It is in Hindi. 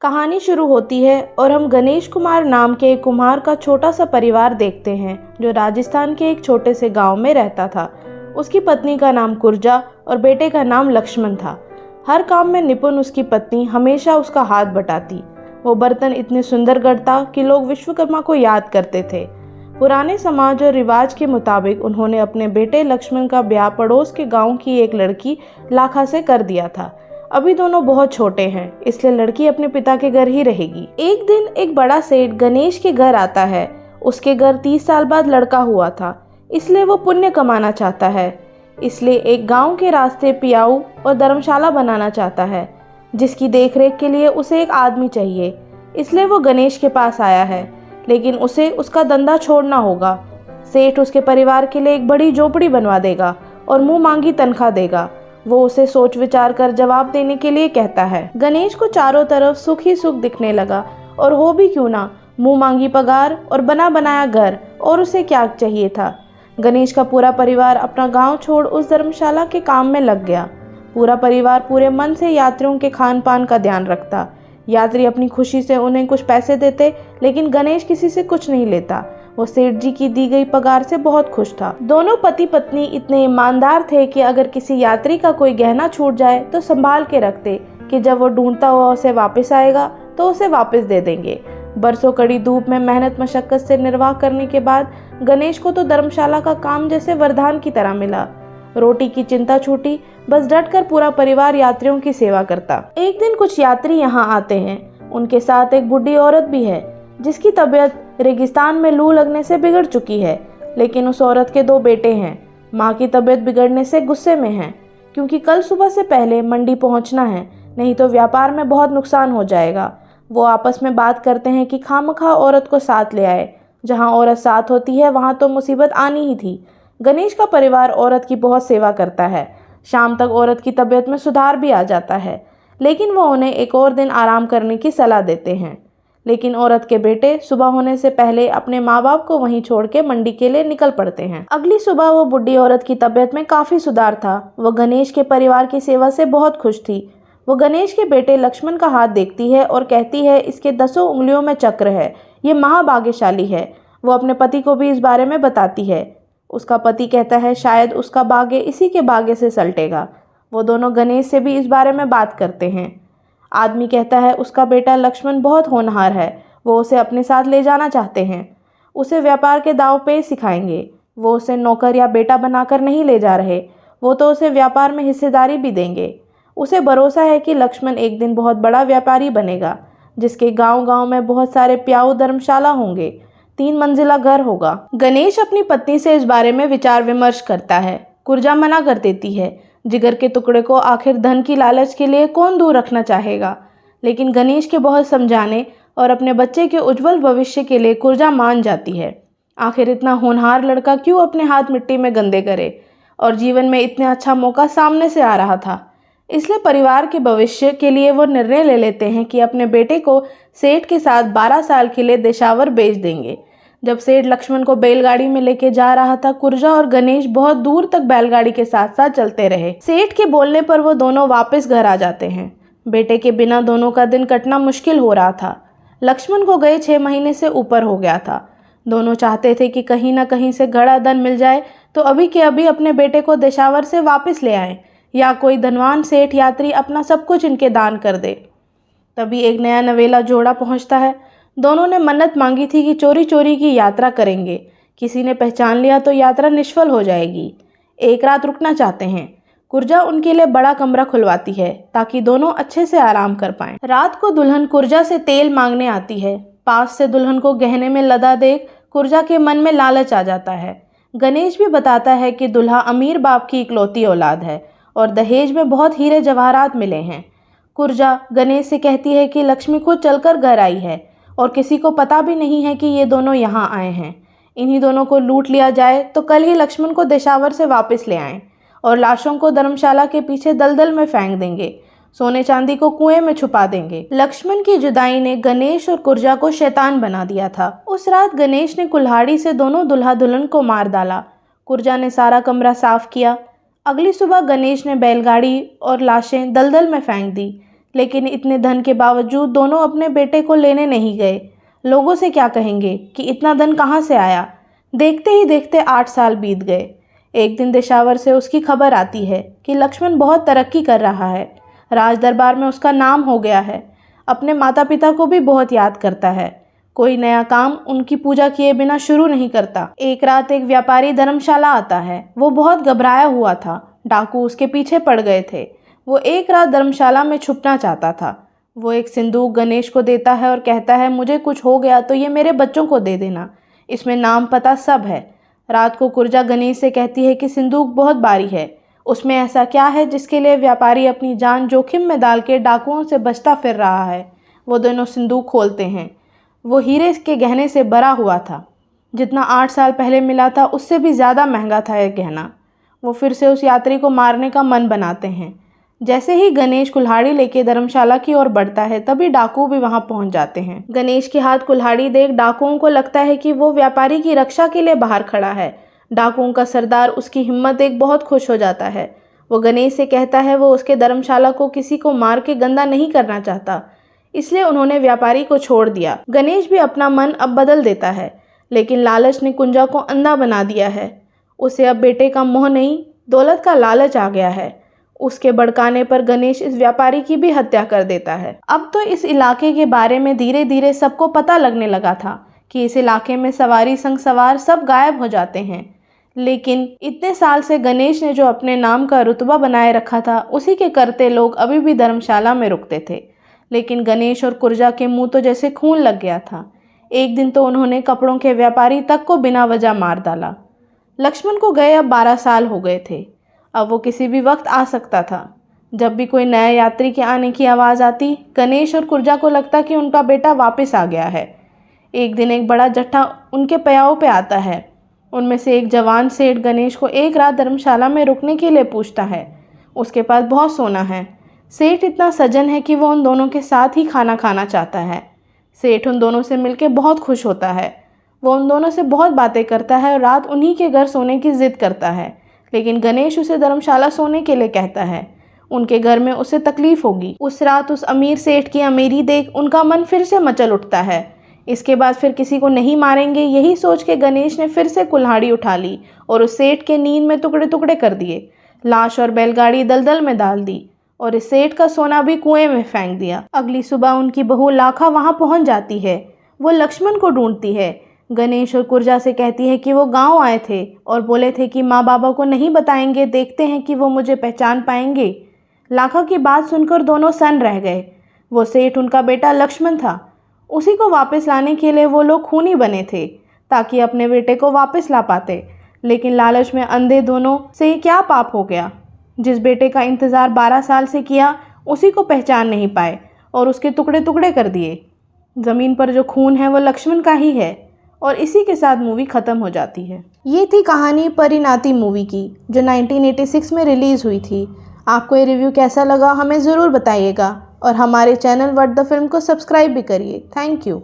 कहानी शुरू होती है और हम गणेश कुमार नाम के एक कुम्हार का छोटा सा परिवार देखते हैं जो राजस्थान के एक छोटे से गांव में रहता था। उसकी पत्नी का नाम कुर्जा और बेटे का नाम लक्ष्मण था। हर काम में निपुण उसकी पत्नी हमेशा उसका हाथ बटाती। वो बर्तन इतने सुंदर गढ़ता कि लोग विश्वकर्मा को याद करते थे। पुराने समाज और रिवाज के मुताबिक उन्होंने अपने बेटे लक्ष्मण का ब्याह पड़ोस के गांव की एक लड़की लाखा से कर दिया था। अभी दोनों बहुत छोटे हैं, इसलिए लड़की अपने पिता के घर ही रहेगी। एक दिन एक बड़ा सेठ गणेश के घर आता है। उसके घर 30 साल बाद लड़का हुआ था, इसलिए वो पुण्य कमाना चाहता है। इसलिए एक गांव के रास्ते पियाऊ और धर्मशाला बनाना चाहता है, जिसकी देखरेख के लिए उसे एक आदमी चाहिए। इसलिए वो गणेश के पास आया है, लेकिन उसे उसका धंधा छोड़ना होगा। सेठ उसके परिवार के लिए एक बड़ी झोपड़ी बनवा देगा और मुंह मांगी तनख्वाह देगा। वो उसे सोच विचार कर जवाब देने के लिए कहता है। गणेश को चारों तरफ सुख ही सुख दिखने लगा, और हो भी क्यों ना, मुंह मांगी पगार और बना बनाया घर, और उसे क्या चाहिए था। गणेश का पूरा परिवार अपना गांव छोड़ उस धर्मशाला के काम में लग गया। पूरा परिवार पूरे मन से यात्रियों के खान पान का ध्यान रखता। यात्री अपनी खुशी से उन्हें कुछ पैसे देते, लेकिन गणेश किसी से कुछ नहीं लेता। वो सेठ जी की दी गई पगार से बहुत खुश था। दोनों पति पत्नी इतने ईमानदार थे कि अगर किसी यात्री का कोई गहना छूट जाए तो संभाल के रखते कि जब वो ढूंढता हुआ उसे वापस आएगा तो उसे वापस दे देंगे। बरसों कड़ी धूप में मेहनत मशक्कत से निर्वाह करने के बाद गणेश को तो धर्मशाला का काम जैसे वरदान की तरह मिला। रोटी की चिंता छूटी, बस डटकर पूरा परिवार यात्रियों की सेवा करता। एक दिन कुछ यात्री यहाँ आते हैं। उनके साथ एक बूढ़ी औरत भी है, जिसकी तबीयत रेगिस्तान में लू लगने से बिगड़ चुकी है। लेकिन उस औरत के 2 बेटे हैं। माँ की तबीयत बिगड़ने से गुस्से में है, क्योंकि कल सुबह से पहले मंडी पहुँचना है, नहीं तो व्यापार में बहुत नुकसान हो जाएगा। वो आपस में बात करते हैं कि खामखा औरत को साथ ले आए। जहाँ औरत साथ होती है वहाँ तो मुसीबत आनी ही थी। गणेश का परिवार औरत की बहुत सेवा करता है। शाम तक औरत की तबीयत में सुधार भी आ जाता है, लेकिन वो उन्हें एक और दिन आराम करने की सलाह देते हैं। लेकिन औरत के बेटे सुबह होने से पहले अपने माँ बाप को वहीं छोड़ के मंडी के लिए निकल पड़ते हैं। अगली सुबह वो बुढ़ी औरत की तबीयत में काफ़ी सुधार था। वो गणेश के परिवार की सेवा से बहुत खुश थी। वो गणेश के बेटे लक्ष्मण का हाथ देखती है और कहती है, इसके 10 उंगलियों में चक्र है, ये महाभाग्यशाली है। वो अपने पति को भी इस बारे में बताती है। उसका पति कहता है, शायद उसका भाग्य इसी के भाग्य से सलटेगा। वो दोनों गणेश से भी इस बारे में बात करते हैं। आदमी कहता है, उसका बेटा लक्ष्मण बहुत होनहार है, वो उसे अपने साथ ले जाना चाहते हैं। उसे व्यापार के दांव पेच सिखाएंगे। वो उसे नौकर या बेटा बनाकर नहीं ले जा रहे, वो तो उसे व्यापार में हिस्सेदारी भी देंगे। उसे भरोसा है कि लक्ष्मण एक दिन बहुत बड़ा व्यापारी बनेगा, जिसके गांव-गांव में बहुत सारे प्याऊ धर्मशाला होंगे, 3 मंजिला घर होगा। गणेश अपनी पत्नी से इस बारे में विचार विमर्श करता है। कुर्जा मना कर देती है। जिगर के टुकड़े को आखिर धन की लालच के लिए कौन दूर रखना चाहेगा। लेकिन गणेश के बहुत समझाने और अपने बच्चे के उज्जवल भविष्य के लिए कुर्जा मान जाती है। आखिर इतना होनहार लड़का क्यों अपने हाथ मिट्टी में गंदे करे, और जीवन में इतना अच्छा मौका सामने से आ रहा था। इसलिए परिवार के भविष्य के लिए वो निर्णय ले लेते हैं कि अपने बेटे को सेठ के साथ 12 साल के लिए देशावर भेज देंगे। जब सेठ लक्ष्मण को बैलगाड़ी में लेके जा रहा था, कुर्जा और गणेश बहुत दूर तक बैलगाड़ी के साथ साथ चलते रहे। सेठ के बोलने पर वो दोनों वापस घर आ जाते हैं। बेटे के बिना दोनों का दिन कटना मुश्किल हो रहा था। लक्ष्मण को गए 6 महीने से ऊपर हो गया था। दोनों चाहते थे कि कहीं ना कहीं से घड़ा धन मिल जाए तो अभी के अभी अपने बेटे को देशावर से वापस ले आए, या कोई धनवान सेठ यात्री अपना सब कुछ इनके दान कर दे। तभी एक नया नवेला जोड़ा पहुंचता है। दोनों ने मन्नत मांगी थी कि चोरी चोरी की यात्रा करेंगे। किसी ने पहचान लिया तो यात्रा निष्फल हो जाएगी। एक रात रुकना चाहते हैं। कुर्जा उनके लिए बड़ा कमरा खुलवाती है ताकि दोनों अच्छे से आराम कर पाएं। रात को दुल्हन कुर्जा से तेल मांगने आती है। पास से दुल्हन को गहने में लदा देख कुर्जा के मन में लालच आ जाता है। गणेश भी बताता है कि दुल्हा अमीर बाप की इकलौती औलाद है और दहेज में बहुत हीरे जवाहरात मिले हैं। कुर्जा गणेश से कहती है कि लक्ष्मी खुद चलकर घर आई है और किसी को पता भी नहीं है कि ये दोनों यहाँ आए हैं। इन्हीं दोनों को लूट लिया जाए तो कल ही लक्ष्मण को देशावर से वापस ले आएं और लाशों को धर्मशाला के पीछे दलदल में फेंक देंगे। सोने चांदी को कुएं में छुपा देंगे। लक्ष्मण की जुदाई ने गणेश और कुर्जा को शैतान बना दिया था। उस रात गणेश ने कुल्हाड़ी से दोनों दुल्हा दुल्हन को मार डाला। कुर्जा ने सारा कमरा साफ किया। अगली सुबह गणेश ने बैलगाड़ी और लाशें दलदल में फेंक दी, लेकिन इतने धन के बावजूद दोनों अपने बेटे को लेने नहीं गए। लोगों से क्या कहेंगे कि इतना धन कहाँ से आया। देखते ही देखते 8 साल बीत गए। एक दिन देशावर से उसकी खबर आती है कि लक्ष्मण बहुत तरक्की कर रहा है, राज दरबार में उसका नाम हो गया है, अपने माता पिता को भी बहुत याद करता है, कोई नया काम उनकी पूजा किए बिना शुरू नहीं करता। एक रात एक व्यापारी धर्मशाला आता है। वो बहुत घबराया हुआ था, डाकू उसके पीछे पड़ गए थे। वो एक रात धर्मशाला में छुपना चाहता था। वो एक सिंदूक गणेश को देता है और कहता है, मुझे कुछ हो गया तो ये मेरे बच्चों को दे देना, इसमें नाम पता सब है। रात को कुर्जा गणेश से कहती है कि सिंदूक बहुत भारी है, उसमें ऐसा क्या है जिसके लिए व्यापारी अपनी जान जोखिम में डाल के डाकुओं से बचता फिर रहा है। वो दोनों सिंदूक खोलते हैं। वो हीरे के गहने से भरा हुआ था। जितना 8 साल पहले मिला था उससे भी ज़्यादा महंगा था यह गहना। वो फिर से उस यात्री को मारने का मन बनाते हैं। जैसे ही गणेश कुल्हाड़ी लेके धर्मशाला की ओर बढ़ता है तभी डाकू भी वहां पहुंच जाते हैं। गणेश के हाथ कुल्हाड़ी देख डाकुओं को लगता है कि वो व्यापारी की रक्षा के लिए बाहर खड़ा है। डाकुओं का सरदार उसकी हिम्मत देख बहुत खुश हो जाता है। वो गणेश से कहता है वो उसके धर्मशाला को किसी को मार के गंदा नहीं करना चाहता, इसलिए उन्होंने व्यापारी को छोड़ दिया। गणेश भी अपना मन अब बदल देता है, लेकिन लालच ने कुंजा को अंधा बना दिया है। उसे अब बेटे का मोह नहीं, दौलत का लालच आ गया है। उसके भड़काने पर गणेश इस व्यापारी की भी हत्या कर देता है। अब तो इस इलाके के बारे में धीरे धीरे सबको पता लगने लगा था कि इस इलाके में सवारी संग सवार सब गायब हो जाते हैं। लेकिन इतने साल से गणेश ने जो अपने नाम का रुतबा बनाए रखा था, उसी के करते लोग अभी भी धर्मशाला में रुकते थे। लेकिन गणेश और कुर्जा के मुंह तो जैसे खून लग गया था। एक दिन तो उन्होंने कपड़ों के व्यापारी तक को बिना वजह मार डाला। लक्ष्मण को गए अब 12 साल हो गए थे। अब वो किसी भी वक्त आ सकता था। जब भी कोई नया यात्री के आने की आवाज़ आती, गणेश और कुर्जा को लगता कि उनका बेटा वापस आ गया है। एक दिन एक बड़ा जट्टा उनके पयाओं पे आता है। उनमें से एक जवान सेठ गणेश को एक रात धर्मशाला में रुकने के लिए पूछता है। उसके पास बहुत सोना है। सेठ इतना सज्जन है कि वो उन दोनों के साथ ही खाना खाना चाहता है। सेठ उन दोनों से मिलकर बहुत खुश होता है। वो उन दोनों से बहुत बातें करता है और रात उन्हीं के घर सोने की जिद करता है। लेकिन गणेश उसे धर्मशाला सोने के लिए कहता है। उनके घर में उसे तकलीफ होगी। उस रात उस अमीर सेठ की अमीरी देख उनका मन फिर से मचल उठता है। इसके बाद फिर किसी को नहीं मारेंगे, यही सोच के गणेश ने फिर से कुल्हाड़ी उठा ली और उस सेठ के नींद में टुकड़े टुकड़े कर दिए। लाश और बैलगाड़ी दलदल में डाल दी और इस सेठ का सोना भी कुएं में फेंक दिया। अगली सुबह उनकी बहू लाखा वहां पहुंच जाती है। वो लक्ष्मण को ढूंढती है। गणेश और कुर्जा से कहती है कि वो गांव आए थे और बोले थे कि माँ बाबा को नहीं बताएंगे, देखते हैं कि वो मुझे पहचान पाएंगे। लाखा की बात सुनकर दोनों सन्न रह गए। वो सेठ उनका बेटा लक्ष्मण था। उसी को वापस लाने के लिए वो लोग खूनी बने थे ताकि अपने बेटे को वापस ला पाते। लेकिन लालच में अंधे दोनों से क्या पाप हो गया। जिस बेटे का इंतज़ार 12 साल से किया, उसी को पहचान नहीं पाए और उसके टुकड़े टुकड़े कर दिए। ज़मीन पर जो खून है वो लक्ष्मण का ही है। और इसी के साथ मूवी ख़त्म हो जाती है। ये थी कहानी परिणाती मूवी की, जो 1986 में रिलीज़ हुई थी। आपको ये रिव्यू कैसा लगा हमें ज़रूर बताइएगा और हमारे चैनल व्हाट द फिल्म को सब्सक्राइब भी करिए। Thank you.